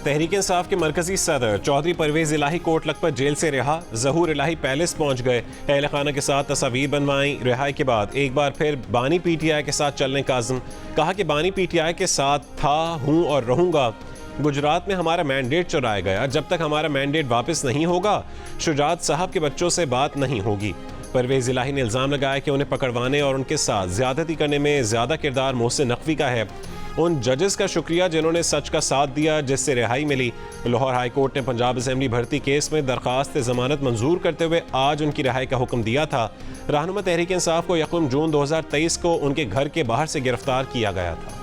तहरीक इंसाफ के मरकजी सदर चौधरी परवेज इलाही कोट लखपत जेल से रिहा, ज़हूर इलाही पैलेस पहुंच गए, अहल खाना के साथ तस्वीर बनवाई। रिहाई के बाद एक बार फिर बानी पीटीआई के साथ चलने का आज़म, कहा कि बानी पीटीआई के साथ था, हूं और रहूंगा। गुजरात में हमारा मैंडेट चुराया गया, जब तक हमारा मैंडेट वापस नहीं होगा शुजात साहब के बच्चों से बात नहीं होगी। परवेज इलाही ने इल्ज़ाम लगाया कि उन्हें पकड़वाने और उनके साथ ज्यादती करने में ज्यादा किरदार मोहसिन नकवी का है। उन जजेस का शुक्रिया जिन्होंने सच का साथ दिया, जिससे रिहाई मिली। लाहौर हाई कोर्ट ने पंजाब असेंबली भर्ती केस में दरखास्त जमानत मंजूर करते हुए आज उनकी रिहाई का हुक्म दिया था। रहनुमा तहरीक इंसाफ को 1 जून 2023 को उनके घर के बाहर से गिरफ्तार किया गया था।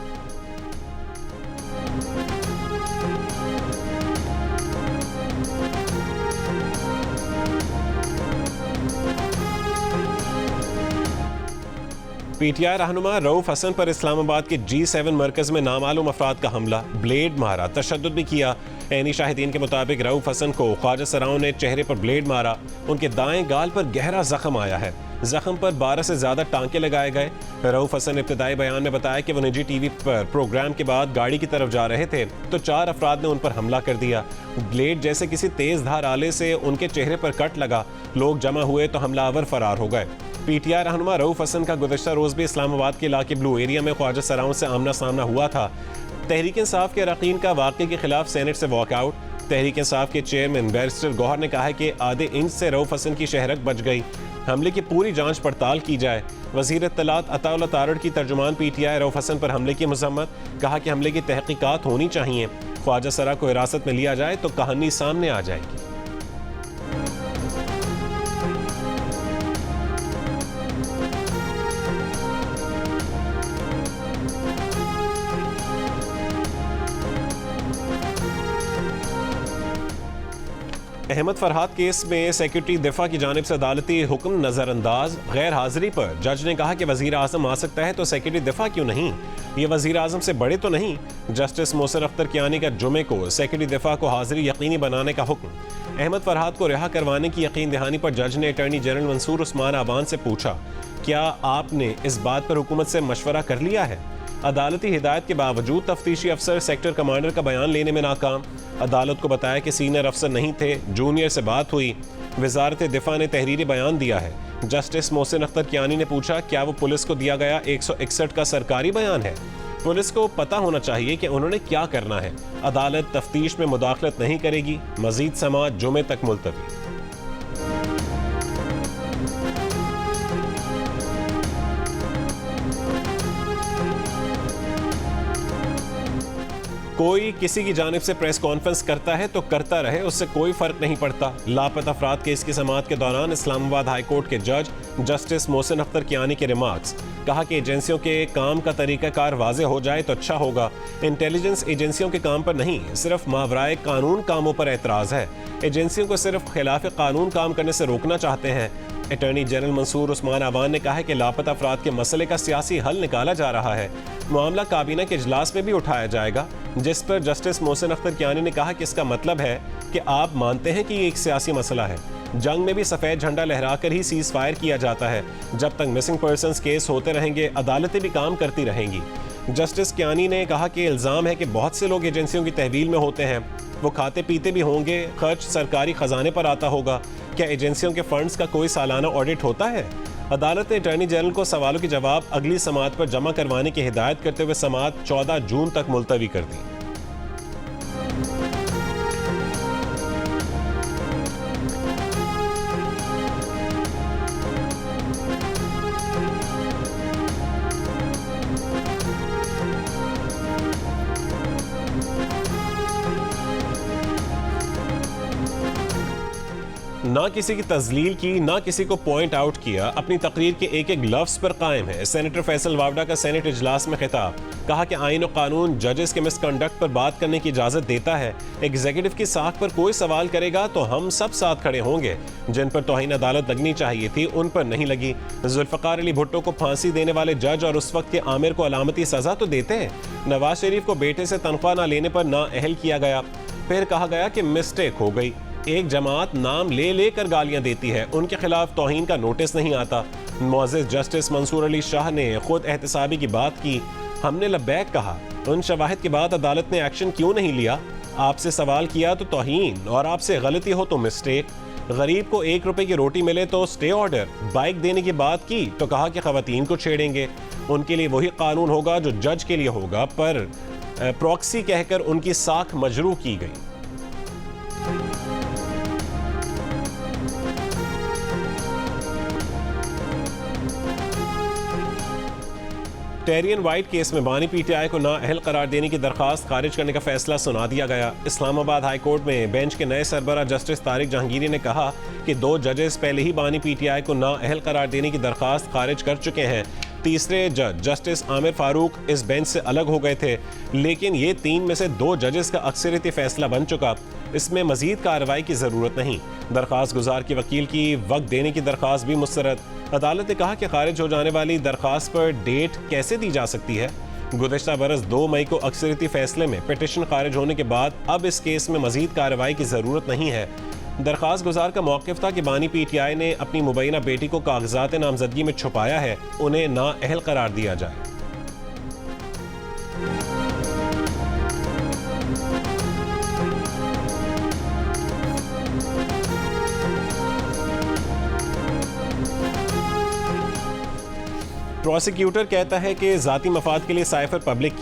पीटीआई रहनुमा रऊफ हसन पर इस्लामाबाद के G7 मरकज में नामालूम अफराद का हमला, ब्लेड मारा, तशद्दुद भी किया। ऐनी शाहिदीन के मुताबिक रऊफ हसन को ख्वाजा सराओं ने चेहरे पर ब्लेड मारा, उनके दाएं गाल पर गहरा जख्म आया है। जख्म पर 12 से ज्यादा टांके लगाए गए। रऊफ हसन ने इब्तिदाई बयान में बताया कि वो निजी टीवी पर प्रोग्राम के बाद गाड़ी की तरफ जा रहे थे तो 4 अफराद ने उन पर हमला कर दिया। ब्लेड जैसे किसी तेज धार आले से उनके चेहरे पर कट लगा, लोग जमा हुए तो हमलावर फरार हो गए। पीटीआई रहनुमा रऊफ हसन का गुज़श्ता रोज भी इस्लामाबाद के इलाके ब्लू एरिया में ख्वाजा सराओं से आमना सामना हुआ था। तहरीक इंसाफ के अरकान का वाक़े के खिलाफ सेनेट से वॉकआउट। तहरीक इंसाफ के चेयरमैन बैरिस्टर गौहर ने कहा है कि आधे इंच से रऊफ हसन की शहरत बच गई, हमले की पूरी जांच पड़ताल की जाए। वज़ीर इत्तलात अताउल्लाह तारड़ की तर्जुमान पीटीआई रऊफ हसन पर हमले की मज़म्मत, कहा कि हमले की तहकीकात होनी चाहिए, ख्वाजा सरा को हिरासत में लिया जाए तो कहानी सामने आ जाएगी। अहमद फरहाद केस में सेक्रेटरी दिफा की जानिब से अदालती हुक्म नजरअंदाज, गैर हाजिरी पर जज ने कहा कि वजीर आजम आ सकता है तो सेक्रेटरी दिफा क्यों नहीं, ये वजीर आजम से बड़े तो नहीं। जस्टिस मोहसिन अख्तर कियानी का जुमे को सेक्रेटरी दिफा को हाजिरी यकीनी बनाने का हुक्म। अहमद फरहाद को रिहा करवाने की यकीन दहानी पर जज ने अटॉर्नी जनरल मंसूर उस्मान आवान से पूछा, क्या आपने इस बात पर हुकूमत से मशवरा कर लिया है? अदालती हिदायत के बावजूद तफ्तीशी अफसर सेक्टर कमांडर का बयान लेने में नाकाम। अदालत को बताया कि सीनियर अफसर नहीं थे, जूनियर से बात हुई। वजारत दिफा ने तहरीरी बयान दिया है। जस्टिस मोहसिन अख्तर कियानी ने पूछा, क्या वो पुलिस को दिया गया 161 का सरकारी बयान है? पुलिस को पता होना चाहिए कि उन्होंने क्या करना है। अदालत तफ्तीश में मुदाखलत नहीं करेगी। मजीद समाअत जुमे तक मुलतवी। कोई किसी की जानिब से प्रेस कॉन्फ्रेंस करता है तो करता रहे, उससे कोई फर्क नहीं पड़ता। लापता अफराद केस की समाअत के दौरान इस्लामाबाद हाई कोर्ट के जज जस्टिस मोहसिन अख्तर कियानी के रिमार्क्स, कहा कि एजेंसियों के काम का तरीकाकार वाज़े हो जाए तो अच्छा होगा। इंटेलिजेंस एजेंसियों के काम पर नहीं, सिर्फ मावराए कानून कामों पर एतराज़ है। एजेंसियों को सिर्फ खिलाफ कानून काम करने से रोकना चाहते हैं। अटॉर्नी जनरल मंसूर उस्मान आवान ने कहा है कि लापता अफराद के मसले का सियासी हल निकाला जा रहा है। मामला काबीना के इजलास में भी उठाया जाएगा, जिस पर जस्टिस मोहसिन अख्तर कियानी ने कहा कि इसका मतलब है कि आप मानते हैं कि ये एक सियासी मसला है। जंग में भी सफ़ेद झंडा लहराकर ही सीज फायर किया जाता है। जब तक मिसिंग पर्सन्स केस होते रहेंगे, अदालतें भी काम करती रहेंगी। जस्टिस कियानी ने कहा कि इल्ज़ाम है कि बहुत से लोग एजेंसियों की तहवील में होते हैं, वो खाते पीते भी होंगे, खर्च सरकारी खजाने पर आता होगा। क्या एजेंसियों के फंड्स का कोई सालाना ऑडिट होता है? अदालत ने अटॉर्नी जनरल को सवालों के जवाब अगली समाअत पर जमा करवाने की हिदायत करते हुए समाअत 14 जून तक मुलतवी कर दी। ना किसी की तजलील की, ना किसी को पॉइंट आउट किया, अपनी तकरीर के एक एक लफ्ज पर कायम है। सेनेटर फैसल वावडा का सेनेट इजलास में खिताब, कहा कि आईन और कानून जजेस के मिसकंडक्ट पर बात करने की इजाजत देता है। एग्जीक्यूटिव की साख पर कोई सवाल करेगा तो हम सब साथ खड़े होंगे। जिन पर तौहीन अदालत लगनी चाहिए थी उन पर नहीं लगी। जुल्फकार अली भुट्टो को फांसी देने वाले जज और उस वक्त के आमिर को अलामती सजा तो देते हैं। नवाज शरीफ को बेटे से तनख्वाह न लेने पर नाअहल किया गया, फिर कहा गया कि मिस्टेक हो गई। एक जमात नाम ले लेकर गालियां देती है, उनके खिलाफ तौहीन का नोटिस नहीं आता। मुअज़्ज़िज़ जस्टिस मंसूर अली शाह ने खुद एहतसाबी की बात की, हमने लब्बैक कहा। उन शवाहिद के बाद अदालत ने एक्शन क्यों नहीं लिया? आपसे सवाल किया तो तौहीन और आपसे गलती हो तो मिस्टेक। गरीब को 1 रुपए की रोटी मिले तो स्टे ऑर्डर। बाइक देने की बात की तो कहा कि खवातीन को छेड़ेंगे। उनके लिए वही कानून होगा जो जज के लिए होगा, पर प्रॉक्सी कहकर उनकी साख मजरू की गई। टेरियन वाइट केस में बानी पीटीआई को नाअहल करार देने की दरखास्त खारिज करने का फैसला सुना दिया गया। इस्लामाबाद हाई कोर्ट में बेंच के नए सरबराह जस्टिस तारिक जहांगीरी ने कहा कि 2 जजेस पहले ही बानी पीटीआई को नाअहल करार देने की दरखास्त खारिज कर चुके हैं। तीसरे जज जस्टिस आमिर फारूक इस बेंच से अलग हो गए थे, लेकिन ये 3 में से 2 जजेस का अक्सरियती फैसला बन चुका। इसमें मजीद कार्रवाई की जरूरत नहीं। दरखास्त गुजार के वकील की वक्त देने की दरखास्त भी मुस्तरद। अदालत ने कहा कि खारिज हो जाने वाली दरखास्त पर डेट कैसे दी जा सकती है। गुज़श्ता बरस 2 मई को अक्सरियती फैसले में पिटिशन खारिज होने के बाद अब इस केस में मजीद कार्रवाई की जरूरत नहीं है। दरखास्त गुजार का मौक़िफ़ था कि बानी पीटीआई ने अपनी मुबैना बेटी को कागजात नामजदगी में छुपाया है, उन्हें नाअहल करार दिया जाए। प्रोसिक्यूटर कहता है कि जाती मफाद के लिए साइफर पब्लिक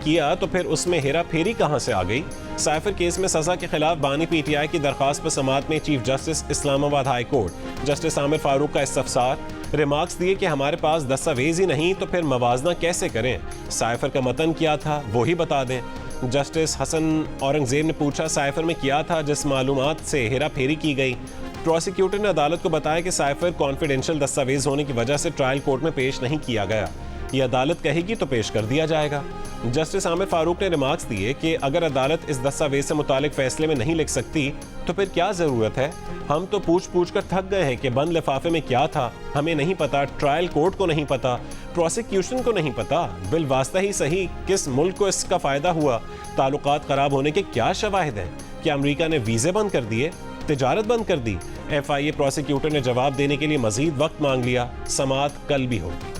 किया तो फिर उसमें हेरा फेरी कहां से आ गई। साइफर केस में सजा के खिलाफ बानी पीटीआई की दरखास्त पर समाअत में chief justice Islamabad high court justice Aamir Farooq का इस्तफसार। रिमार्क्स दिए कि हमारे पास दस्तावेज ही नहीं तो फिर मवाजना कैसे करें, साइफर का मतन क्या था वो ही बता दें। जस्टिस हसन औरंगजेब ने पूछा साइफर में क्या था जिस मालूमात से हेरा फेरी की गई। प्रोसिक्यूटर ने अदालत को बताया कि साइफर कॉन्फिडेंशियल दस्तावेज होने की वजह से ट्रायल कोर्ट में पेश नहीं किया गया, ये अदालत कहेगी तो पेश कर दिया जाएगा। जस्टिस आमिर फारूक ने रिमार्क्स दिए कि अगर अदालत इस दस्तावेज से मुतालिक फैसले में नहीं लिख सकती तो फिर क्या जरूरत है। हम तो पूछ कर थक गए हैं कि बंद लिफाफे में क्या था, हमें नहीं पता, ट्रायल कोर्ट को नहीं पता, प्रोसिक्यूशन को नहीं पता, बिल वास्ता ही सही किस मुल्क को इसका फायदा हुआ, ताल्लुकात खराब होने के क्या शवाहिद हैं, क्या अमेरिका ने वीजे बंद कर दिए, तिजारत बंद कर दी। FIA प्रोसिक्यूटर ने जवाब देने के लिए मजीद वक्त मांग लिया। समाअत कल भी होगी।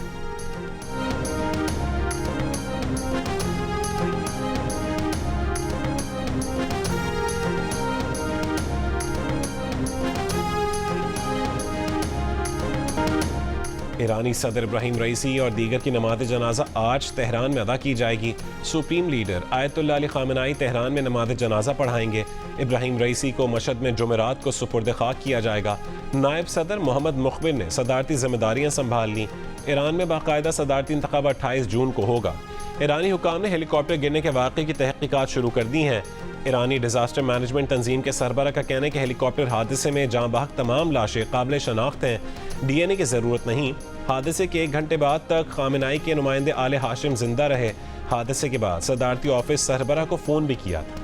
ईरानी सदर इब्राहिम रईसी और दीगर की नमाज जनाजा आज तेहरान में अदा की जाएगी। Supreme leader Ayatollah Ali Khamenei Tehran में नमाज जनाजा पढ़ाएंगे। इब्राहिम रईसी को मशहद में जुमेरात को सुपुर्द खाक किया जाएगा। नायब सदर मोहम्मद मुखबिर ने सदारती जिम्मेदारियां संभाल ली। ईरान में बाकायदा सदारती इंतखाब 28 जून को होगा। ईरानी हुकाम ने हेलीकॉप्टर गिरने के वाक़े की तहकीकात शुरू कर दी हैं। ईरानी डिजास्टर मैनेजमेंट तंजीम के सरबरा का कहना है कि हेलीकॉप्टर हादसे में जाँ बहक तमाम लाशें काबिल शनाख्त हैं, DNA की ज़रूरत नहीं। हादसे के 1 घंटे बाद तक खामेनाई के नुमाइंदे आले हाशिम जिंदा रहे। हादसे के बाद सदारती ऑफिस सरबरा को फ़ोन भी किया था।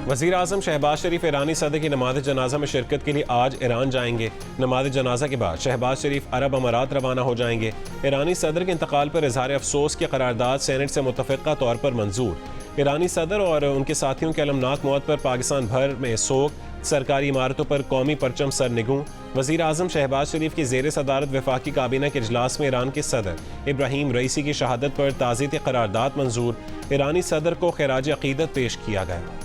वज़ीर आज़म शहबाज शरीफ ईरानी सदर की नमाज जनाजा में शिरकत के लिए आज ईरान जाएंगे। नमाज जनाजा के बाद शहबाज शरीफ अरब अमारात रवाना हो जाएंगे। ईरानी सदर के इंतकाल पर इजहार अफसोस की करारदाद सेनेट से मुतफ़िक़ा तौर पर मंजूर। ईरानी सदर और उनके साथियों की अलमनाक मौत पर पाकिस्तान भर में सोग, सरकारी इमारतों पर कौमी परचम सरनिगूं। वज़ीर आज़म शहबाज शरीफ की ज़ेर सदारत वफाकी काबीना के इजलास में ईरान के सदर इब्राहिम रईसी की शहादत पर ताज़ीयती करारदाद मंजूर। ईरानी सदर को खिराज अक़ीदत पेश किया गया।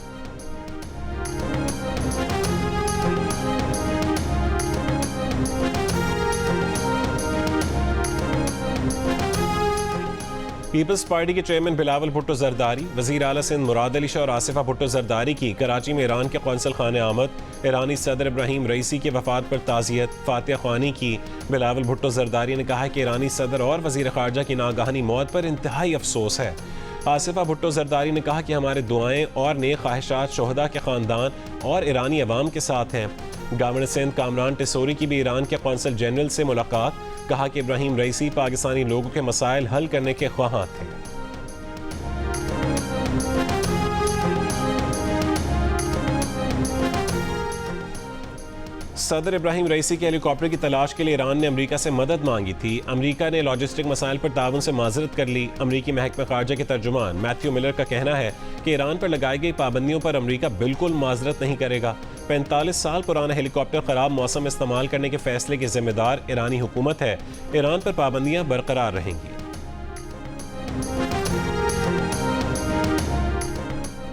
पीपल्स पार्टी के चेयरमैन बिलावल भुट्टो जरदारी, वज़ीर आला सिंध मुराद अली शाह और आसिफा भुट्टो जरदारी की कराची में ईरान के कौंसल खाने आमद। ईरानी सदर इब्राहिम रईसी के वफात पर ताज़ियत, फातिहा ख्वानी की। बिलावल भुट्टो जरदारी ने कहा कि ईरानी सदर और वज़ीर ख़ारजा की नागहानी मौत पर इंतहाई अफसोस है। आसिफा भुट्टो जरदारी ने कहा कि हमारे दुआएं और नेक ख्वाहिशात शोहदा के ख़ानदान और ईरानी अवाम के साथ हैं। गवर्नर सिंध कामरान टिसोरी की भी ईरान के कौंसल जनरल से मुलाकात। कहा कि इब्राहिम रईसी पाकिस्तानी लोगों के मसाइल हल करने के ख्वाहां थे। सदर इब्राहिम रईसी के हेलीकॉप्टर की तलाश के लिए ईरान ने अमेरिका से मदद मांगी थी। अमेरिका ने लॉजिस्टिक मसाइल पर ताउन से माजरत कर ली। अमेरिकी महकमा खारजा के तर्जुमान मैथ्यू मिलर का कहना है कि ईरान पर लगाई गई पाबंदियों पर अमेरिका बिल्कुल माजरत नहीं करेगा। 45 साल पुराना हेलीकॉप्टर खराब मौसम में इस्तेमाल करने के फैसले की जिम्मेदार ईरानी हुकूमत है। ईरान पर पाबंदियां बरकरार रहेंगी।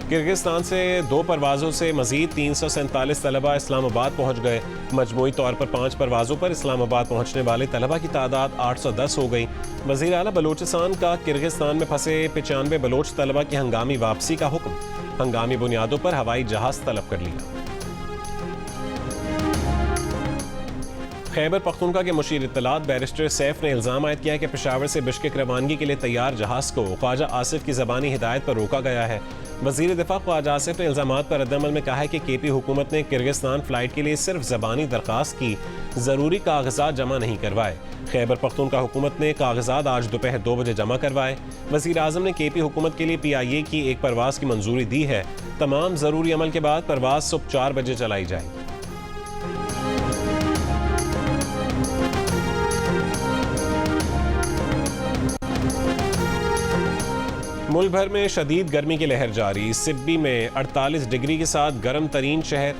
किर्गिस्तान से 2 परवाज़ों से मज़ीद 347 तलबा इस्लामाबाद पहुँच गए। मजमूई तौर पर 5 परवाज़ों पर इस्लामाबाद पहुँचने वाले तलबा की तादाद 810 हो गई। वज़ीर आला बलूचिस्तान का किर्गिस्तान में फंसे 95 बलोच तलबा की हंगामी वापसी का हुक्म। हंगामी बुनियादों पर हवाई जहाज़ तलब कर लिया। खैबर पख्तूनख्वा के मुशीर इत्तलात बैरिस्टर सैफ ने इल्ज़ाम आयद किया है कि पेशावर से बिश्केक रवानगी के लिए तैयार जहाज़ को ख्वाजा आसिफ की ज़बानी हिदायत पर रोका गया है। वज़ीर दिफा ख्वाजा आसिफ ने इल्ज़ामात पर रद्दअमल में कहा है कि केपी हुकूमत ने किर्गिस्तान फ़्लाइट के लिए सिर्फ ज़बानी दरख्वास्त की, ज़रूरी कागजात जमा नहीं करवाए। खैबर पख्तूनख्वा हुकूमत ने कागजात आज दोपहर 2 बजे जमा करवाए। वज़ीर आज़म ने केपी हुकूमत के लिए PIA की एक परवाज़ की मंजूरी दी है। तमाम ज़रूरी अमल के बाद परवाज़ सुबह 4 बजे चलाई जाएगी। मुल्क भर में शदीद गर्मी की लहर जारी। सिब्बी में 48 डिग्री के साथ गर्म तरीन शहर,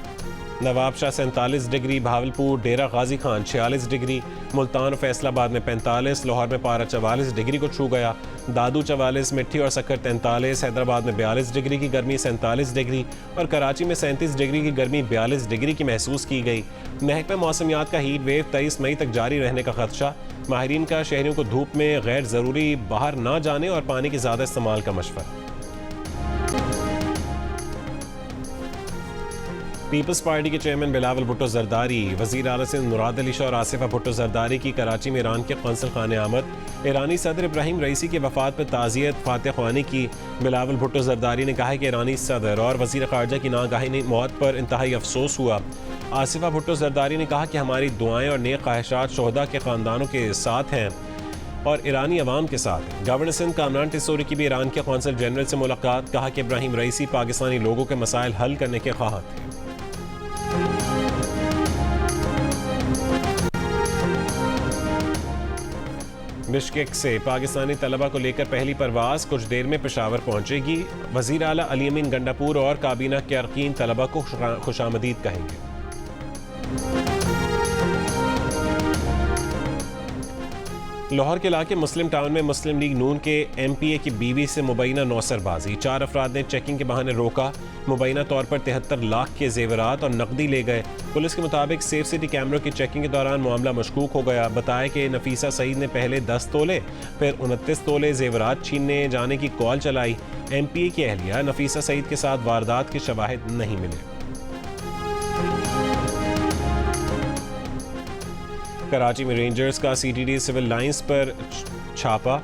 नवाबशाह 47 डिग्री, भावलपुर, डेरा गाजी खान 46 डिग्री, मुल्तान और फैसलाबाद में 45, लाहौर में पारा 44 डिग्री को छू गया, दादू 44, मिट्टी और सक्कर 43, हैदराबाद में 42 डिग्री की गर्मी 47 डिग्री और कराची में 37 डिग्री की गर्मी 42 डिग्री की महसूस की गई। महकमा मौसमियात का हीट वेव 23 मई तक जारी रहने का खदशा। माहिरीन का शहरियों को धूप में गैर ज़रूरी बाहर ना जाने और पानी के ज़्यादा इस्तेमाल का मशवरा। पीपल्स पार्टी के चेयरमैन बिलावल भुट्टो जरदारी, वज़ीर आला सिंध मुराद अली शाह और आसिफा भुट्टो जरदारी की कराची में ईरान के कौंसल खाने आमद। ईरानी सदर इब्राहिम रईसी की वफ़ात पर ताज़ियत फातिह ख्वानी की। बिलावल भुट्टो जरदारी ने कहा है कि ईरानी सदर और वज़ीर ख़ारजा की नागाही मौत पर इंतहाई अफसोस हुआ। आसिफा भुट्टो जरदारी ने कहा कि हमारी दुआएं और नेक ख्वाहिशात शोहदा के ख़ानदानों के साथ हैं और ईरानी अवाम के साथ है। गवर्नर सिंध कामरान टिसोरी की भी ईरान के कौंसल जनरल से मुलाकात। कहा कि इब्राहिम रईसी पाकिस्तानी लोगों के मसाइल हल करने के ख्वाह थे। बिश्केक से पाकिस्तानी तलबा को लेकर पहली परवाज़ कुछ देर में पेशावर पहुंचेगी। वज़ीर आला अली अमीन गंडापुर और काबीना के अरकान तलबा को खुशामदीद कहेंगे। लाहौर के इलाके मुस्लिम टाउन में मुस्लिम लीग नून के MPA की बीवी से मुबैना नौसरबाजी। 4 अफराद ने चेकिंग के बहाने रोका। मुबैना तौर पर 73 लाख के जेवरात और नकदी ले गए। पुलिस के मुताबिक सेफ सिटी कैमरों की चेकिंग के दौरान मामला मशकूक हो गया। बताया कि नफीसा सईद ने पहले 10 तोले फिर 29 तोले जेवरात छीनने जाने की कॉल चलाई। MPA की अहलिया नफीसा सईद के साथ वारदात के शवाहिद नहीं मिले। कराची में रेंजर्स का CTD सिविल लाइंस पर छापा।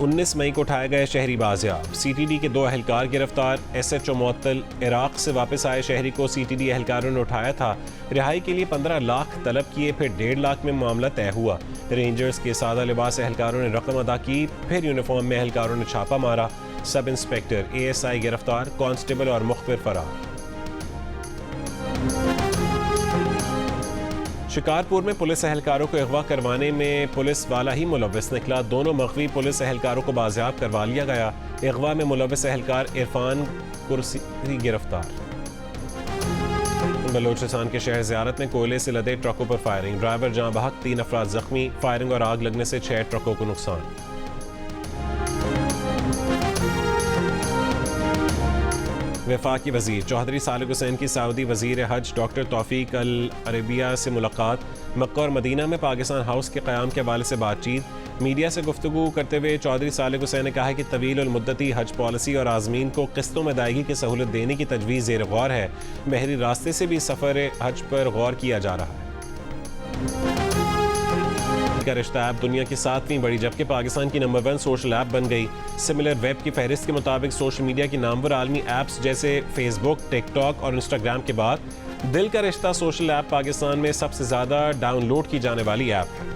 19 मई को उठाए गए शहरी बाजियाब। CTD के 2 अहलकार गिरफ्तार। SHO मुअत्तल। इराक से वापस आए शहरी को CTD अहलकारों ने उठाया था। रिहाई के लिए 15 लाख तलब किए, फिर 1.5 लाख में मामला तय हुआ। रेंजर्स के सादा लिबास एहलकारों ने रकम अदा की, फिर यूनिफॉर्म में एहलकारों ने छापा मारा। सब इंस्पेक्टर ASI गिरफ्तार, कांस्टेबल और मुखबिर फरार। शिकारपुर में पुलिस एहलकारों को अगवा करवाने में पुलिस वाला ही मुलव्विस निकला। दोनों मगवी पुलिस एहलकारों को बाजियाब करवा लिया गया। अगवा में मुलव्विस एहलकार इरफान कुर्सी गिरफ्तार। बलोचिस्तान के शहर ज़ियारत में कोयले से लदे ट्रकों पर फायरिंग। ड्राइवर जाँ बहक, 3 अफराद जख्मी। फायरिंग और आग लगने से 6 ट्रकों को नुकसान। वफाकी वज़ीर चौधरी सालिक हुसैन की सऊदी वज़ीर हज डॉक्टर तौफीक अल अरबिया से मुलाकात। मक्का और मदीना में पाकिस्तान हाउस के क़याम के हवाले से बातचीत। मीडिया से गुफ्तगू करते हुए चौधरी सालिक हुसैन ने कहा है कि तवील उल मुद्दती हज पॉलिसी और आज़मीन को किस्तों में अदायगी की सहूलत देने की तजवीज़ ज़ेर गौर है। बहरी रास्ते से भी सफ़र हज पर गौर किया जा रहा है। का रिश्ता ऐप दुनिया की 7वीं बड़ी जबकि पाकिस्तान की नंबर 1 सोशल ऐप बन गई। सिमिलर वेब की फहरिस्त के मुताबिक सोशल मीडिया की नामवर आलमी ऐप्स जैसे फेसबुक, टिकटॉक और इंस्टाग्राम के बाद दिल का रिश्ता सोशल ऐप पाकिस्तान में सबसे ज़्यादा डाउनलोड की जाने वाली ऐप है।